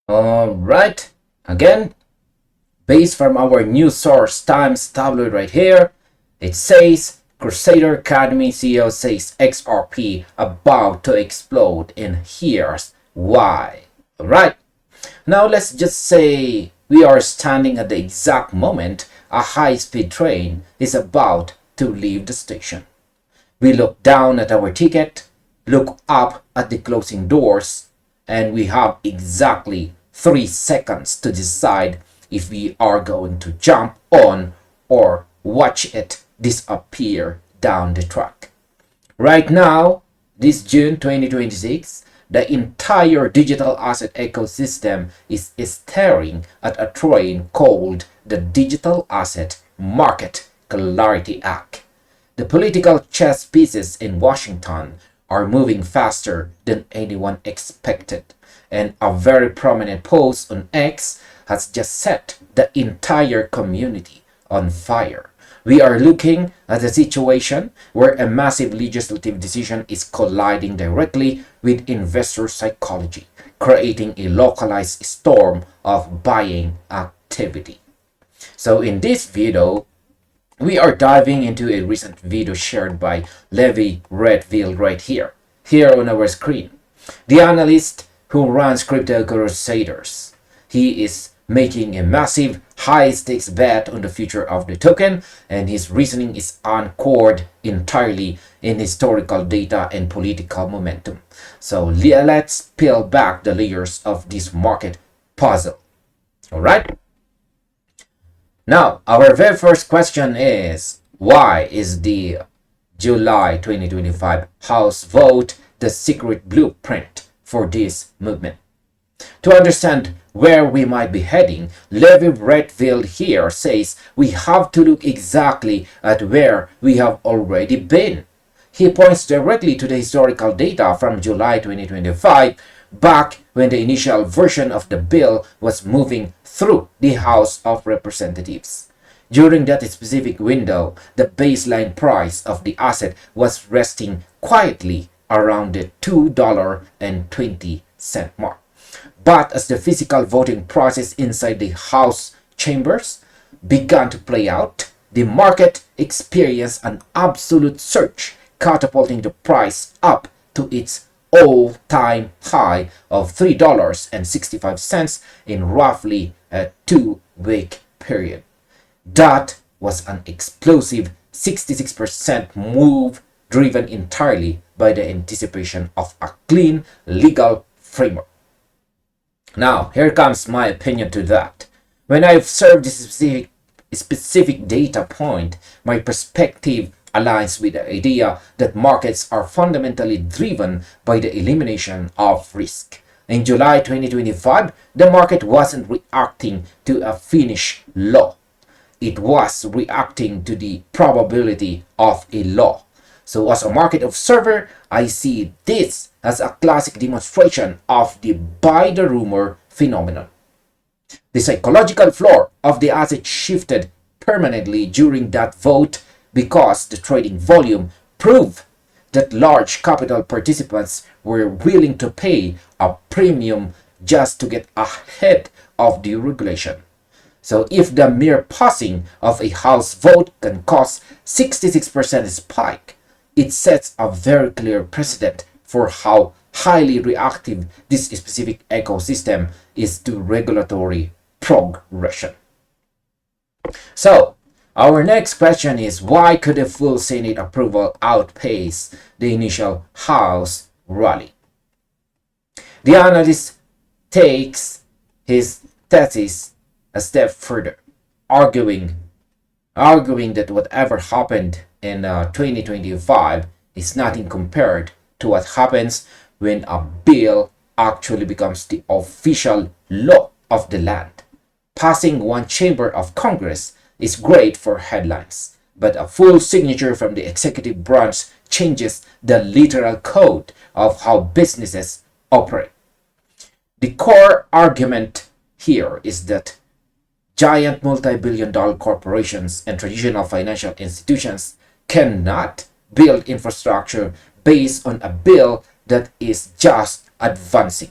Alright, again, based from our news source Times tabloid right here, it says Crusader Academy CEO says XRP about to explode, and here's why. Alright, now let's just say we are standing at the exact moment a high-speed train is about to leave the station. We look down at our ticket, look up at the closing doors, and we have exactly 3 seconds to decide if we are going to jump on or watch it disappear down the track. Right now, this June 2026, the entire digital asset ecosystem is staring at a train called the Digital Asset Market Clarity Act. The political chess pieces in Washington are moving faster than anyone expected, and a very prominent post on X has just set the entire community on fire. We are looking at a situation where a massive legislative decision is colliding directly with investor psychology, creating a localized storm of buying activity. So in this video, we are diving into a recent video shared by Levi Rietveld right here on our screen. The analyst who runs Crypto Crusaders. He is making a massive high-stakes bet on the future of the token, and his reasoning is anchored entirely in historical data and political momentum. So let's peel back the layers of this market puzzle. Alright? Now, our very first question is, why is the July 2025 House vote the secret blueprint for this movement? To understand where we might be heading, Levi Rietveld here says we have to look exactly at where we have already been. He points directly to the historical data from July 2025, back when the initial version of the bill was moving through the House of Representatives. During that specific window, the baseline price of the asset was resting quietly around the $2.20 mark. But as the physical voting process inside the House chambers began to play out, the market experienced an absolute surge, catapulting the price up to its all-time high of $3.65 in roughly a 2-week period. That was an explosive 66% move, driven entirely by the anticipation of a clean legal framework. Now, here comes my opinion to that. When I observe this specific data point, my perspective aligns with the idea that markets are fundamentally driven by the elimination of risk. In July 2025, the market wasn't reacting to a finished law. It was reacting to the probability of a law. So as a market observer, I see this as a classic demonstration of the buy the rumor phenomenon. The psychological floor of the asset shifted permanently during that vote because the trading volume proved that large capital participants were willing to pay a premium just to get ahead of the regulation. So if the mere passing of a House vote can cause 66% spike, it sets a very clear precedent for how highly reactive this specific ecosystem is to regulatory progression. So, our next question is, why could a full Senate approval outpace the initial House rally? The analyst takes his thesis a step further, arguing that whatever happened in 2025 is nothing compared to what happens when a bill actually becomes the official law of the land. Passing one chamber of Congress is great for headlines, but a full signature from the executive branch changes the literal code of how businesses operate. The core argument here is that giant multi-billion-dollar corporations and traditional financial institutions cannot build infrastructure based on a bill that is just advancing.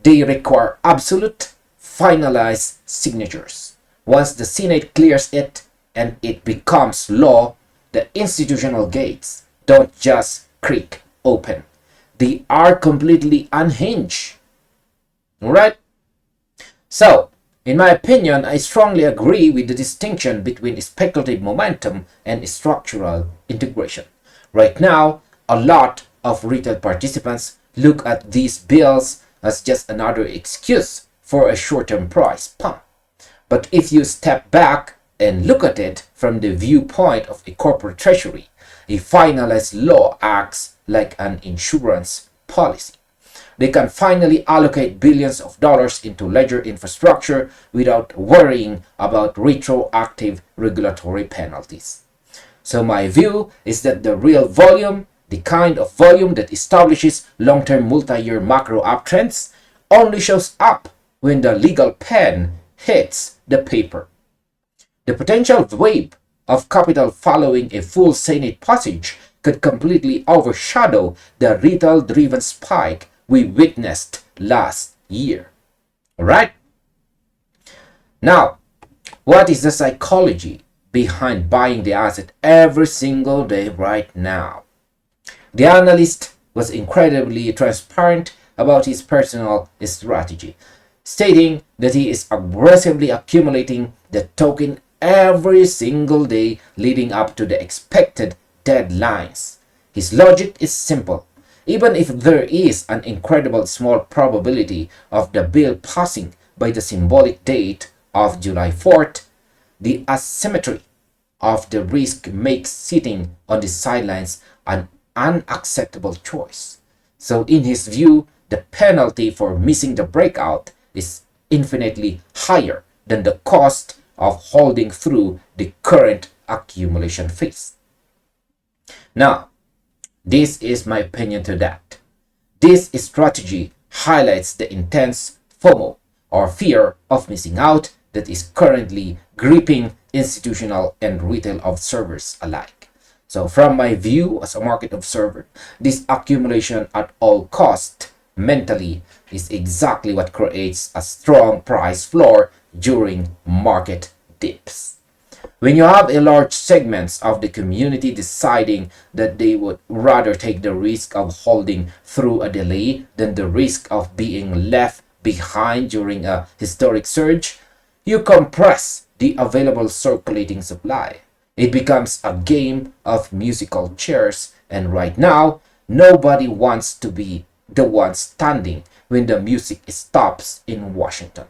They require absolute finalize signatures. Once the Senate clears it and it becomes law, the institutional gates don't just creak open. They are completely unhinged. Alright? So, in my opinion, I strongly agree with the distinction between speculative momentum and structural integration. Right now, a lot of retail participants look at these bills as just another excuse for a short-term price pump. But if you step back and look at it from the viewpoint of a corporate treasury, a finalized law acts like an insurance policy. They can finally allocate billions of dollars into ledger infrastructure without worrying about retroactive regulatory penalties. So my view is that the real volume, the kind of volume that establishes long-term multi-year macro uptrends, only shows up when the legal pen hits the paper. The potential wave of capital following a full Senate passage could completely overshadow the retail-driven spike we witnessed last year. Alright? Now, what is the psychology behind buying the asset every single day right now? The analyst was incredibly transparent about his personal strategy, stating that he is aggressively accumulating the token every single day leading up to the expected deadlines. His logic is simple. Even if there is an incredible small probability of the bill passing by the symbolic date of July 4th, the asymmetry of the risk makes sitting on the sidelines an unacceptable choice. So in his view, the penalty for missing the breakout is infinitely higher than the cost of holding through the current accumulation phase. Now, this is my opinion to that. This strategy highlights the intense FOMO, or fear of missing out, that is currently gripping institutional and retail observers alike. So from my view as a market observer, this accumulation at all cost mentally is exactly what creates a strong price floor during market dips. When you have a large segments of the community deciding that they would rather take the risk of holding through a delay than the risk of being left behind during a historic surge, you compress the available circulating supply. It becomes a game of musical chairs, and right now, nobody wants to be the one standing when the music stops in Washington.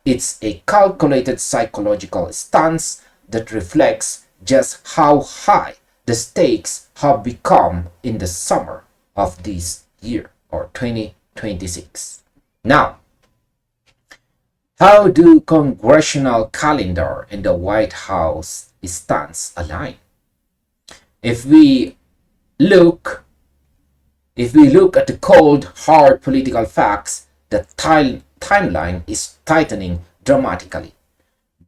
It's a calculated psychological stance that reflects just how high the stakes have become in the summer of this year, or 2026. Now, how do congressional calendar and the White House stance align? If we look at the cold, hard political facts, the timeline is tightening dramatically.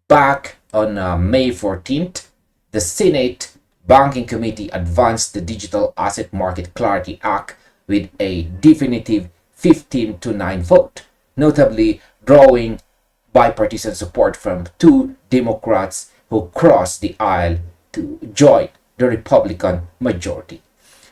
Back on May 14th, the Senate Banking Committee advanced the Digital Asset Market Clarity Act with a definitive 15-9 vote, notably drawing bipartisan support from two Democrats who crossed the aisle to join the Republican majority.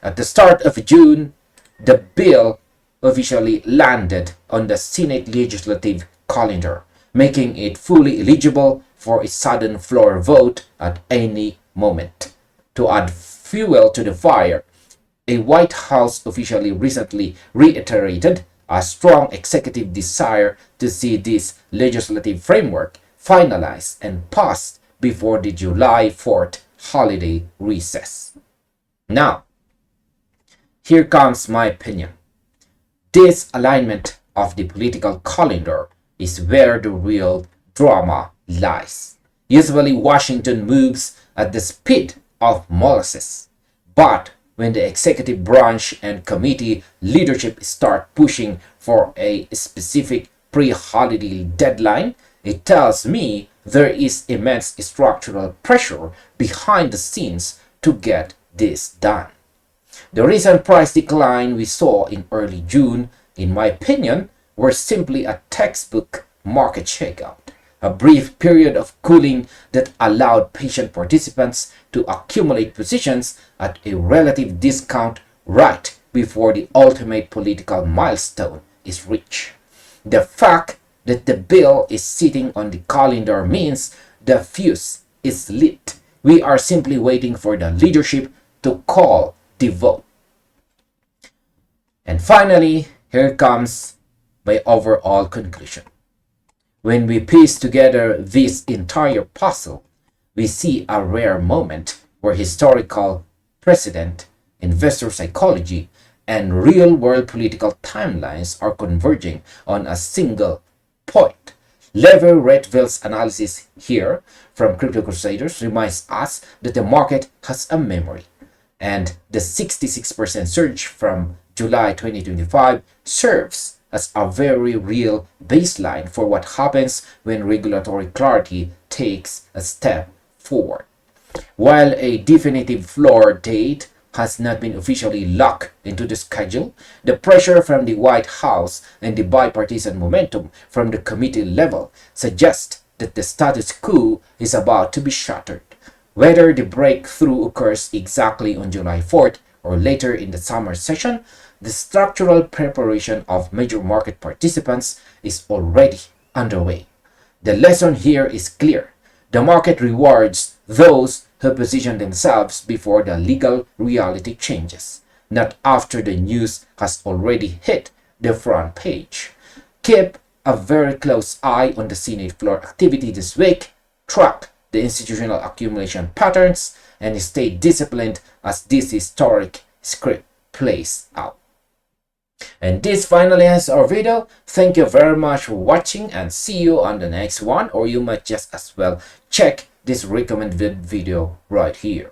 At the start of June, the bill officially landed on the Senate legislative calendar, making it fully eligible for a sudden floor vote at any moment. To add fuel to the fire, a White House officially recently reiterated a strong executive desire to see this legislative framework finalized and passed before the July 4th holiday recess. Now, here comes my opinion. This alignment of the political calendar is where the real drama lies. Usually Washington moves at the speed of molasses, but when the executive branch and committee leadership start pushing for a specific pre-holiday deadline, it tells me there is immense structural pressure behind the scenes to get this done. The recent price decline we saw in early June, in my opinion, were simply a textbook market shakeout, a brief period of cooling that allowed patient participants to accumulate positions at a relative discount right before the ultimate political milestone is reached. The fact that the bill is sitting on the calendar means the fuse is lit. We are simply waiting for the leadership to call the vote. And finally, here comes my overall conclusion. When we piece together this entire puzzle, we see a rare moment where historical precedent, investor psychology, and real-world political timelines are converging on a single point. Levi Rietveld's analysis here from Crypto Crusaders reminds us that the market has a memory, and the 66% surge from July 2025 serves as a very real baseline for what happens when regulatory clarity takes a step forward. While a definitive floor date has not been officially locked into the schedule, the pressure from the White House and the bipartisan momentum from the committee level suggest that the status quo is about to be shattered. Whether the breakthrough occurs exactly on July 4th or later in the summer session, the structural preparation of major market participants is already underway. The lesson here is clear. The market rewards those who position themselves before the legal reality changes, not after the news has already hit the front page. Keep a very close eye on the Senate floor activity this week, track the institutional accumulation patterns, and stay disciplined as this historic script plays out. And this finally ends our video. Thank you very much for watching, and see you on the next one, or you might just as well check this recommended video right here.